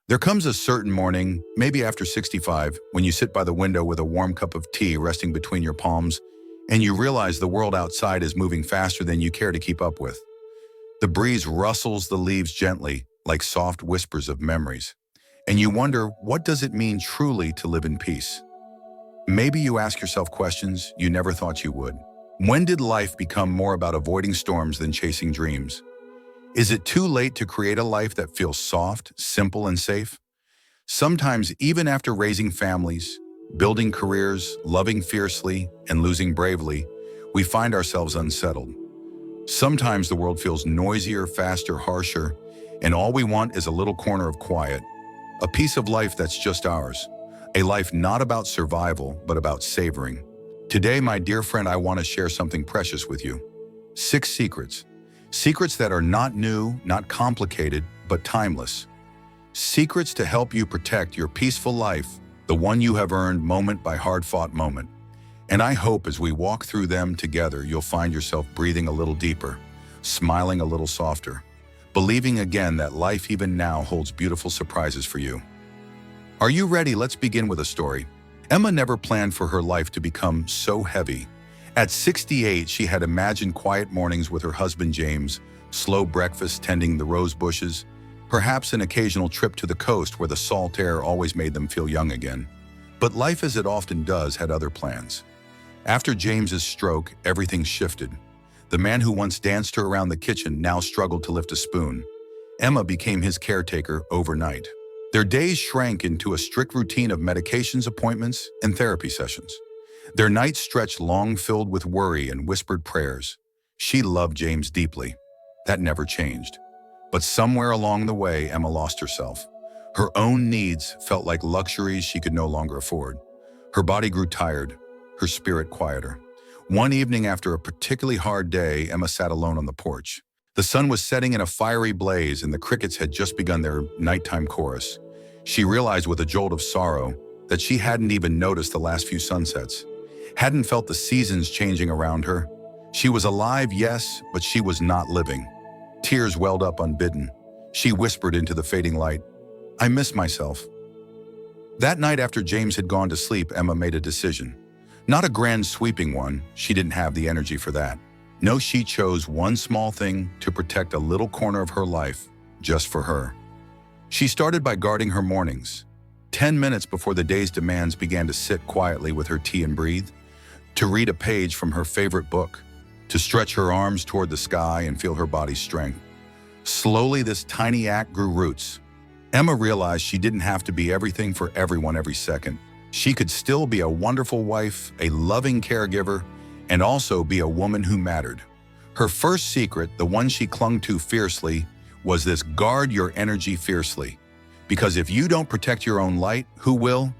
There comes a certain morning, maybe after 65, when you sit by the window with a warm cup of tea resting between your palms, and you realize the world outside is moving faster than you care to keep up with. The breeze rustles the leaves gently, like soft whispers of memories. And you wonder, what does it mean truly to live in peace? Maybe you ask yourself questions you never thought you would. When did life become more about avoiding storms than chasing dreams? Is it too late to create a life that feels soft, simple, and safe? Sometimes, even after raising families, building careers, loving fiercely, and losing bravely, we find ourselves unsettled. Sometimes the world feels noisier, faster, harsher, and all we want is a little corner of quiet, a piece of life that's just ours, a life not about survival, but about savoring. Today, my dear friend, I want to share something precious with you. 6 secrets. Secrets that are not new, not complicated, but timeless. Secrets to help you protect your peaceful life, the one you have earned moment by hard-fought moment. And I hope as we walk through them together, you'll find yourself breathing a little deeper, smiling a little softer, believing again that life even now holds beautiful surprises for you. Are you ready? Let's begin with a story. Emma never planned for her life to become so heavy. At 68, she had imagined quiet mornings with her husband James, slow breakfast tending the rose bushes, perhaps an occasional trip to the coast where the salt air always made them feel young again. But life, as it often does, had other plans. After James's stroke, everything shifted. The man who once danced her around the kitchen now struggled to lift a spoon. Emma became his caretaker overnight. Their days shrank into a strict routine of medications, appointments, and therapy sessions. Their nights stretched long, filled with worry and whispered prayers. She loved James deeply. That never changed. But somewhere along the way, Emma lost herself. Her own needs felt like luxuries she could no longer afford. Her body grew tired, her spirit quieter. One evening after a particularly hard day, Emma sat alone on the porch. The sun was setting in a fiery blaze and the crickets had just begun their nighttime chorus. She realized with a jolt of sorrow that she hadn't even noticed the last few sunsets, hadn't felt the seasons changing around her. She was alive, yes, but she was not living. Tears welled up unbidden. She whispered into the fading light, "I miss myself." That night after James had gone to sleep, Emma made a decision. Not a grand sweeping one, she didn't have the energy for that. No, she chose one small thing to protect a little corner of her life, just for her. She started by guarding her mornings. 10 minutes before the day's demands began to sit quietly with her tea and breathe, to read a page from her favorite book, to stretch her arms toward the sky and feel her body's strength. Slowly, this tiny act grew roots. Emma realized she didn't have to be everything for everyone every second. She could still be a wonderful wife, a loving caregiver, and also be a woman who mattered. Her first secret, the one she clung to fiercely, was this: guard your energy fiercely. Because if you don't protect your own light, who will?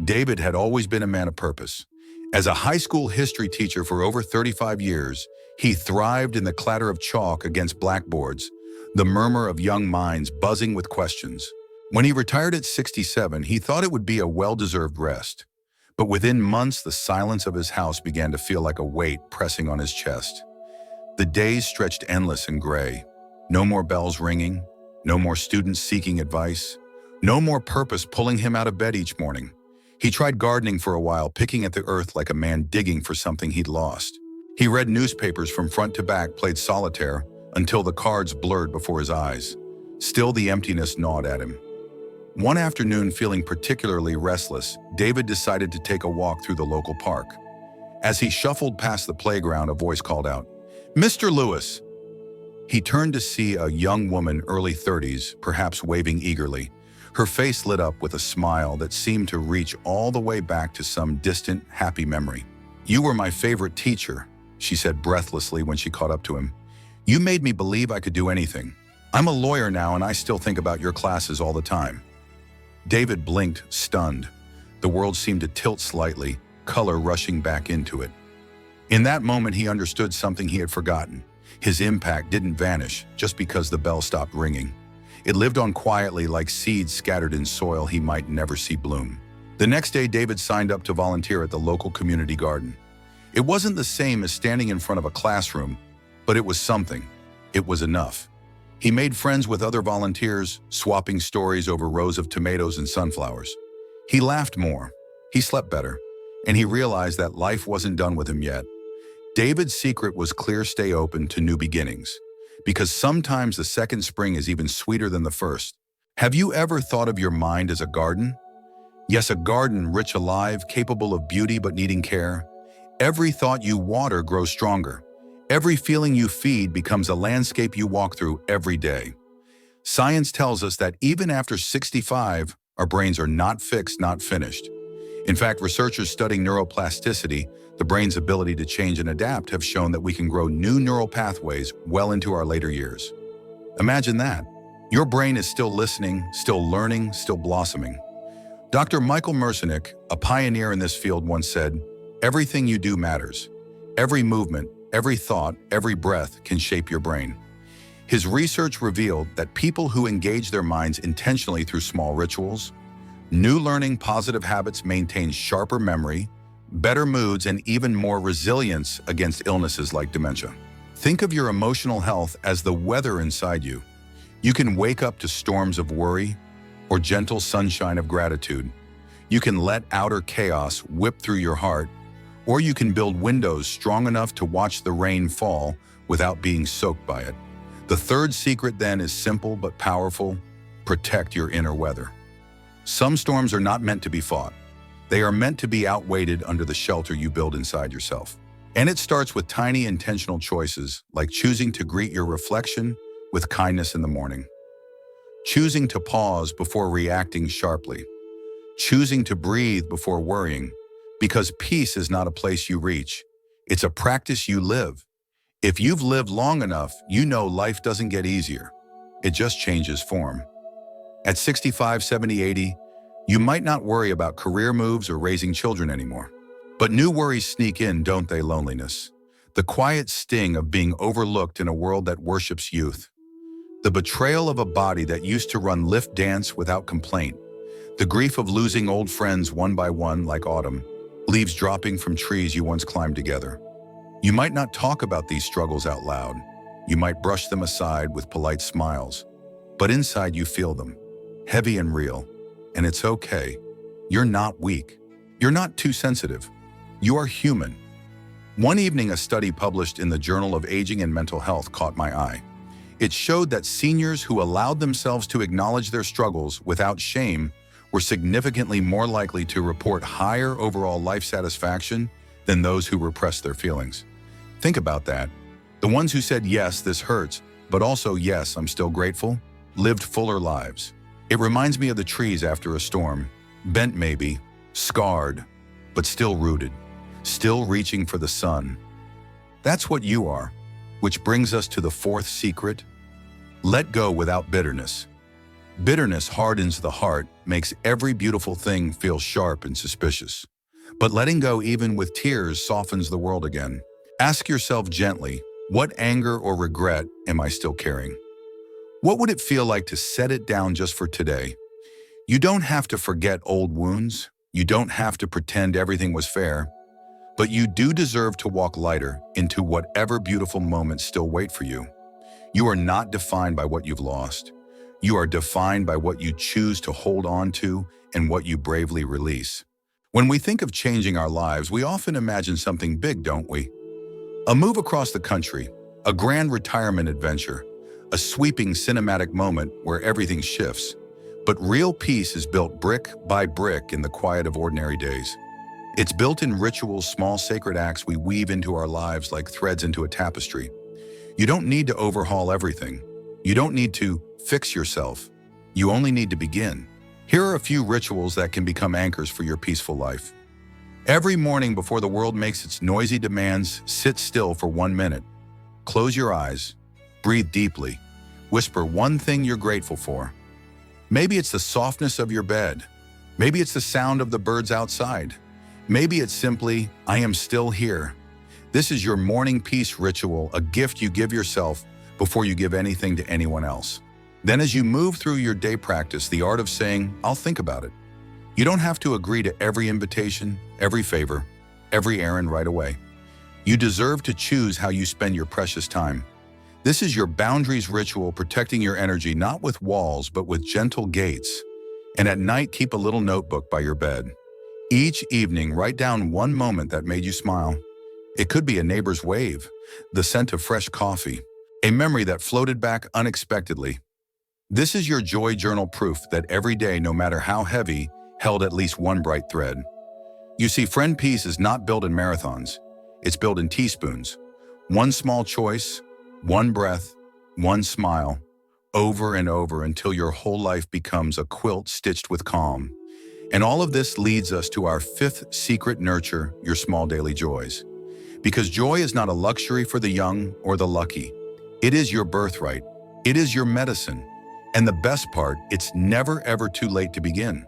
David had always been a man of purpose. As a high school history teacher for over 35 years, he thrived in the clatter of chalk against blackboards, the murmur of young minds buzzing with questions. When he retired at 67, he thought it would be a well-deserved rest. But within months, the silence of his house began to feel like a weight pressing on his chest. The days stretched endless and gray. No more bells ringing, no more students seeking advice, no more purpose pulling him out of bed each morning. He tried gardening for a while, picking at the earth like a man digging for something he'd lost. He read newspapers from front to back, played solitaire, until the cards blurred before his eyes. Still, the emptiness gnawed at him. One afternoon, feeling particularly restless, David decided to take a walk through the local park. As he shuffled past the playground, a voice called out, "Mr. Lewis!" He turned to see a young woman, early 30s, perhaps waving eagerly. Her face lit up with a smile that seemed to reach all the way back to some distant, happy memory. "You were my favorite teacher," she said breathlessly when she caught up to him. "You made me believe I could do anything. I'm a lawyer now and I still think about your classes all the time." David blinked, stunned. The world seemed to tilt slightly, color rushing back into it. In that moment, he understood something he had forgotten. His impact didn't vanish just because the bell stopped ringing. It lived on quietly like seeds scattered in soil he might never see bloom. The next day, David signed up to volunteer at the local community garden. It wasn't the same as standing in front of a classroom, but it was something. It was enough. He made friends with other volunteers, swapping stories over rows of tomatoes and sunflowers. He laughed more, he slept better, and he realized that life wasn't done with him yet. David's secret was clear: stay open to new beginnings, because sometimes the second spring is even sweeter than the first. Have you ever thought of your mind as a garden? Yes, a garden rich, alive, capable of beauty but needing care. Every thought you water grows stronger. Every feeling you feed becomes a landscape you walk through every day. Science tells us that even after 65, our brains are not fixed, not finished. In fact, researchers studying neuroplasticity, the brain's ability to change and adapt, have shown that we can grow new neural pathways well into our later years. Imagine that. Your brain is still listening, still learning, still blossoming. Dr. Michael Merzenich, a pioneer in this field, once said, "Everything you do matters. Every movement, every thought, every breath can shape your brain." His research revealed that people who engage their minds intentionally through small rituals, new learning, positive habits maintain sharper memory, better moods, and even more resilience against illnesses like dementia. Think of your emotional health as the weather inside you. You can wake up to storms of worry or gentle sunshine of gratitude. You can let outer chaos whip through your heart, or you can build windows strong enough to watch the rain fall without being soaked by it. The third secret then is simple but powerful: protect your inner weather. Some storms are not meant to be fought. They are meant to be outweighed under the shelter you build inside yourself. And it starts with tiny intentional choices, like choosing to greet your reflection with kindness in the morning, choosing to pause before reacting sharply, choosing to breathe before worrying, because peace is not a place you reach, it's a practice you live. If you've lived long enough, you know life doesn't get easier. It just changes form. At 65, 70, 80, you might not worry about career moves or raising children anymore. But new worries sneak in, don't they? Loneliness, the quiet sting of being overlooked in a world that worships youth, the betrayal of a body that used to run lift dance without complaint, the grief of losing old friends one by one like autumn, leaves dropping from trees you once climbed together. You might not talk about these struggles out loud. You might brush them aside with polite smiles. But inside you feel them, heavy and real. And it's okay. You're not weak. You're not too sensitive. You are human. One evening, a study published in the Journal of Aging and Mental Health caught my eye. It showed that seniors who allowed themselves to acknowledge their struggles without shame were significantly more likely to report higher overall life satisfaction than those who repressed their feelings. Think about that. The ones who said, "Yes, this hurts, but also, yes, I'm still grateful," lived fuller lives. It reminds me of the trees after a storm, bent maybe, scarred, but still rooted, still reaching for the sun. That's what you are, which brings us to the fourth secret: let go without bitterness. Bitterness hardens the heart, makes every beautiful thing feel sharp and suspicious. But letting go, even with tears, softens the world again. Ask yourself gently, what anger or regret am I still carrying? What would it feel like to set it down just for today? You don't have to forget old wounds. You don't have to pretend everything was fair. But you do deserve to walk lighter into whatever beautiful moments still wait for you. You are not defined by what you've lost. You are defined by what you choose to hold on to and what you bravely release. When we think of changing our lives, we often imagine something big, don't we? A move across the country, a grand retirement adventure, a sweeping cinematic moment where everything shifts. But real peace is built brick by brick in the quiet of ordinary days. It's built in rituals, small sacred acts we weave into our lives like threads into a tapestry. You don't need to overhaul everything. You don't need to fix yourself. You only need to begin. Here are a few rituals that can become anchors for your peaceful life. Every morning before the world makes its noisy demands, sit still for 1 minute. Close your eyes. Breathe deeply. Whisper one thing you're grateful for. Maybe it's the softness of your bed. Maybe it's the sound of the birds outside. Maybe it's simply, "I am still here." This is your morning peace ritual, a gift you give yourself before you give anything to anyone else. Then as you move through your day, practice the art of saying, "I'll think about it." You don't have to agree to every invitation, every favor, every errand right away. You deserve to choose how you spend your precious time. This is your boundaries ritual, protecting your energy not with walls but with gentle gates. And at night, keep a little notebook by your bed. Each evening, write down one moment that made you smile. It could be a neighbor's wave, the scent of fresh coffee, a memory that floated back unexpectedly. This is your joy journal, proof that every day, no matter how heavy, held at least one bright thread. You see, friend peace is not built in marathons. It's built in teaspoons. One small choice, one breath, one smile, over and over until your whole life becomes a quilt stitched with calm. And all of this leads us to our fifth secret: nurture your small daily joys. Because joy is not a luxury for the young or the lucky. It is your birthright. It is your medicine. And the best part, it's never ever too late to begin.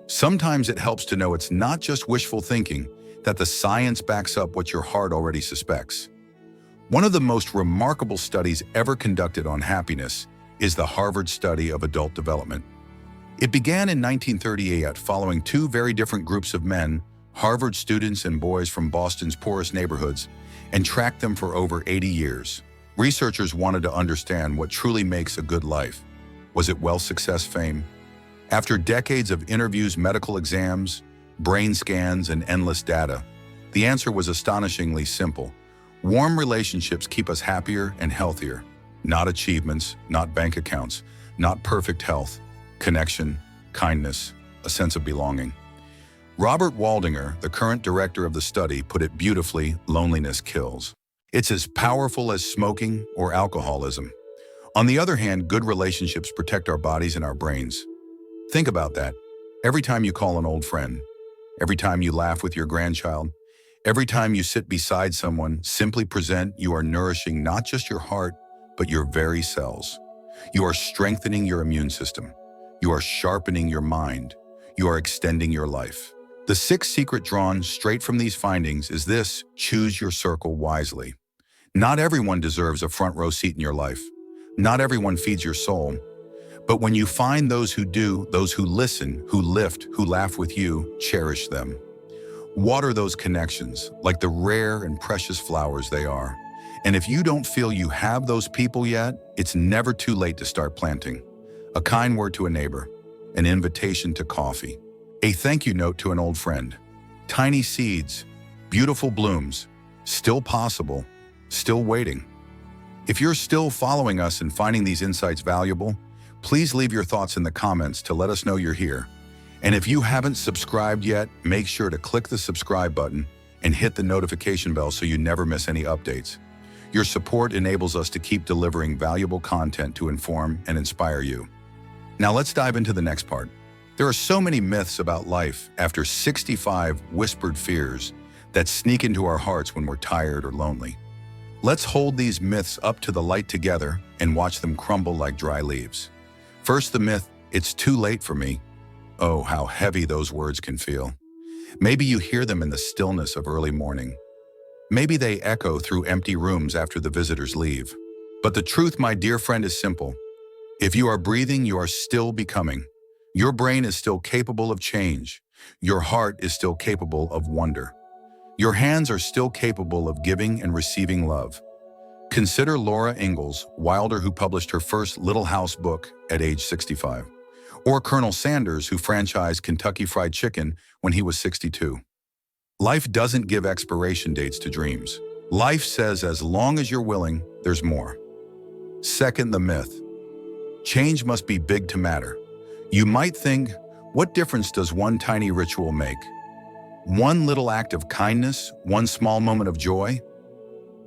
Sometimes it helps to know it's not just wishful thinking, that the science backs up what your heart already suspects. One of the most remarkable studies ever conducted on happiness is the Harvard study of adult development. It began in 1938 following two very different groups of men, Harvard students and boys from Boston's poorest neighborhoods, and tracked them for over 80 years. Researchers wanted to understand what truly makes a good life. Was it wealth, success, fame? After decades of interviews, medical exams, brain scans, and endless data, the answer was astonishingly simple. Warm relationships keep us happier and healthier. Not achievements, not bank accounts, not perfect health. Connection, kindness, a sense of belonging. Robert Waldinger, the current director of the study, put it beautifully: loneliness kills. It's as powerful as smoking or alcoholism. On the other hand, good relationships protect our bodies and our brains. Think about that. Every time you call an old friend, every time you laugh with your grandchild, every time you sit beside someone, simply present, you are nourishing not just your heart, but your very cells. You are strengthening your immune system. You are sharpening your mind. You are extending your life. The sixth secret drawn straight from these findings is this: choose your circle wisely. Not everyone deserves a front row seat in your life. Not everyone feeds your soul. But when you find those who do, those who listen, who lift, who laugh with you, cherish them. Water those connections like the rare and precious flowers they are. And if you don't feel you have those people yet, it's never too late to start planting. A kind word to a neighbor, an invitation to coffee, a thank you note to an old friend. Tiny seeds, beautiful blooms, still possible, still waiting. If you're still following us and finding these insights valuable, please leave your thoughts in the comments to let us know you're here. And if you haven't subscribed yet, make sure to click the subscribe button and hit the notification bell so you never miss any updates. Your support enables us to keep delivering valuable content to inform and inspire you. Now let's dive into the next part. There are so many myths about life after 65 whispered fears that sneak into our hearts when we're tired or lonely. Let's hold these myths up to the light together and watch them crumble like dry leaves. First, the myth, it's too late for me. Oh, how heavy those words can feel. Maybe you hear them in the stillness of early morning. Maybe they echo through empty rooms after the visitors leave. But the truth, my dear friend, is simple. If you are breathing, you are still becoming. Your brain is still capable of change. Your heart is still capable of wonder. Your hands are still capable of giving and receiving love. Consider Laura Ingalls Wilder, who published her first Little House book at age 65. Or Colonel Sanders, who franchised Kentucky Fried Chicken when he was 62. Life doesn't give expiration dates to dreams. Life says as long as you're willing, there's more. Second, the myth. Change must be big to matter. You might think, what difference does one tiny ritual make? One little act of kindness, one small moment of joy?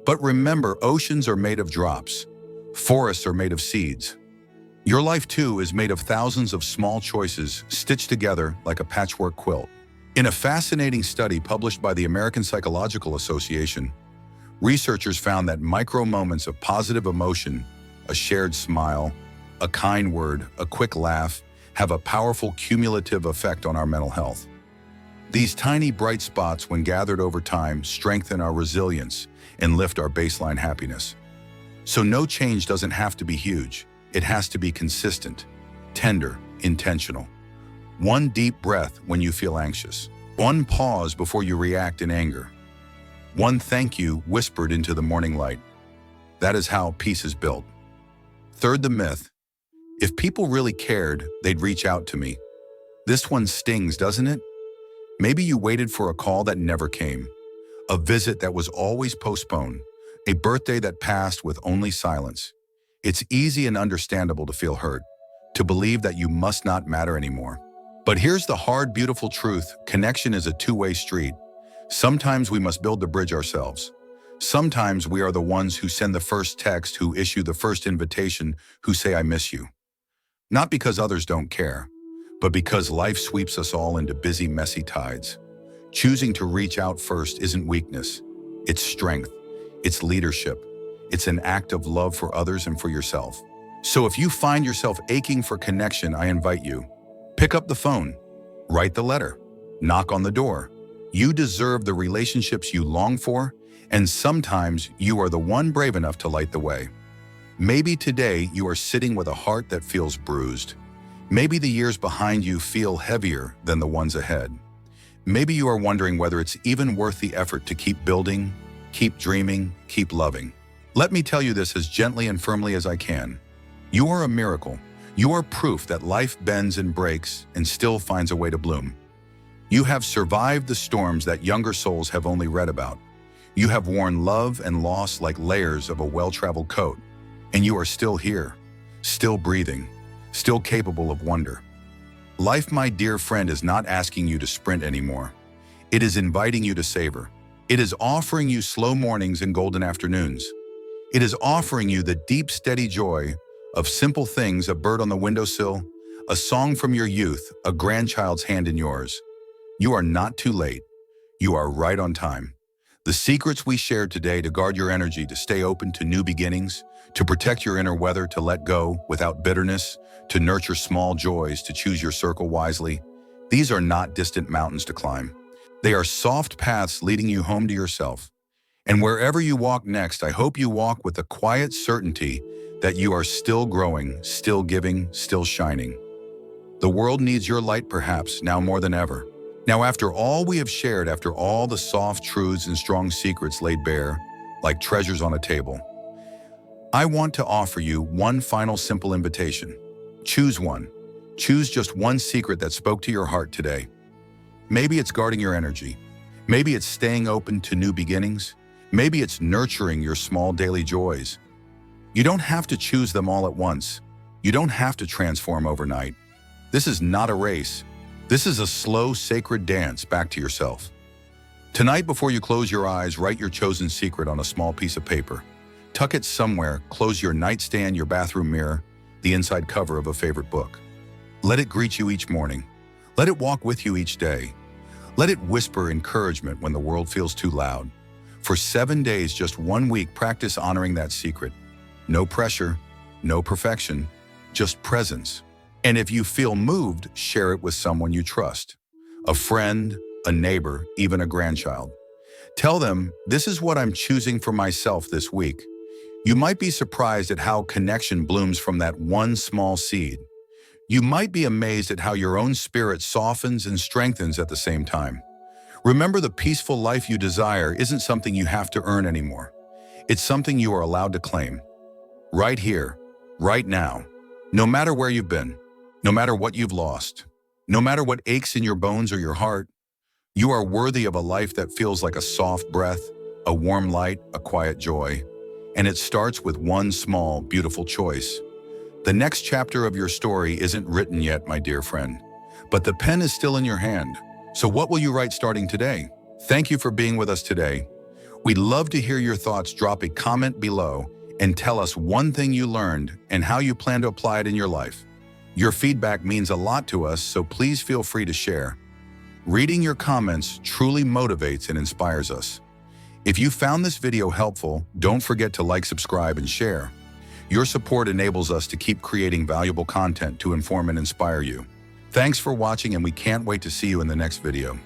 But remember, oceans are made of drops. Forests are made of seeds. Your life, too, is made of thousands of small choices stitched together like a patchwork quilt. In a fascinating study published by the American Psychological Association, researchers found that micro moments of positive emotion, a shared smile, a kind word, a quick laugh, have a powerful cumulative effect on our mental health. These tiny bright spots, when gathered over time, strengthen our resilience and lift our baseline happiness. So no change doesn't have to be huge. It has to be consistent, tender, intentional. One deep breath when you feel anxious. One pause before you react in anger. One thank you whispered into the morning light. That is how peace is built. Third, the myth. If people really cared, they'd reach out to me. This one stings, doesn't it? Maybe you waited for a call that never came, a visit that was always postponed, a birthday that passed with only silence. It's easy and understandable to feel hurt, to believe that you must not matter anymore. But here's the hard, beautiful truth. Connection is a two-way street. Sometimes we must build the bridge ourselves. Sometimes we are the ones who send the first text, who issue the first invitation, who say, "I miss you." Not because others don't care, but because life sweeps us all into busy, messy tides. Choosing to reach out first isn't weakness. It's strength. It's leadership. It's an act of love for others and for yourself. So if you find yourself aching for connection, I invite you. Pick up the phone. Write the letter. Knock on the door. You deserve the relationships you long for, and sometimes you are the one brave enough to light the way. Maybe today you are sitting with a heart that feels bruised. Maybe the years behind you feel heavier than the ones ahead. Maybe you are wondering whether it's even worth the effort to keep building, keep dreaming, keep loving. Let me tell you this as gently and firmly as I can. You are a miracle. You are proof that life bends and breaks and still finds a way to bloom. You have survived the storms that younger souls have only read about. You have worn love and loss like layers of a well-traveled coat, and you are still here, still breathing, still capable of wonder. Life, my dear friend, is not asking you to sprint anymore. It is inviting you to savor. It is offering you slow mornings and golden afternoons. It is offering you the deep, steady joy of simple things: a bird on the windowsill, a song from your youth, a grandchild's hand in yours. You are not too late. You are right on time. The secrets we shared today to guard your energy, to stay open to new beginnings, to protect your inner weather, to let go without bitterness, to nurture small joys, to choose your circle wisely. These are not distant mountains to climb. They are soft paths leading you home to yourself. And wherever you walk next, I hope you walk with the quiet certainty that you are still growing, still giving, still shining. The world needs your light, perhaps now more than ever. Now, after all we have shared, after all the soft truths and strong secrets laid bare, like treasures on a table, I want to offer you one final simple invitation. Choose one. Choose just one secret that spoke to your heart today. Maybe it's guarding your energy. Maybe it's staying open to new beginnings. Maybe it's nurturing your small daily joys. You don't have to choose them all at once. You don't have to transform overnight. This is not a race. This is a slow, sacred dance back to yourself. Tonight, before you close your eyes, write your chosen secret on a small piece of paper. Tuck it somewhere, close your nightstand, your bathroom mirror, the inside cover of a favorite book. Let it greet you each morning. Let it walk with you each day. Let it whisper encouragement when the world feels too loud. For 7 days, just 1 week, practice honoring that secret. No pressure, no perfection, just presence. And if you feel moved, share it with someone you trust. A friend, a neighbor, even a grandchild. Tell them, this is what I'm choosing for myself this week. You might be surprised at how connection blooms from that one small seed. You might be amazed at how your own spirit softens and strengthens at the same time. Remember, the peaceful life you desire isn't something you have to earn anymore. It's something you are allowed to claim. Right here, right now. No matter where you've been, no matter what you've lost, no matter what aches in your bones or your heart, you are worthy of a life that feels like a soft breath, a warm light, a quiet joy. And it starts with one small, beautiful choice. The next chapter of your story isn't written yet, my dear friend, but the pen is still in your hand. So what will you write starting today? Thank you for being with us today. We'd love to hear your thoughts. Drop a comment below and tell us one thing you learned and how you plan to apply it in your life. Your feedback means a lot to us, so please feel free to share. Reading your comments truly motivates and inspires us. If you found this video helpful, don't forget to like, subscribe, and share. Your support enables us to keep creating valuable content to inform and inspire you. Thanks for watching, and we can't wait to see you in the next video.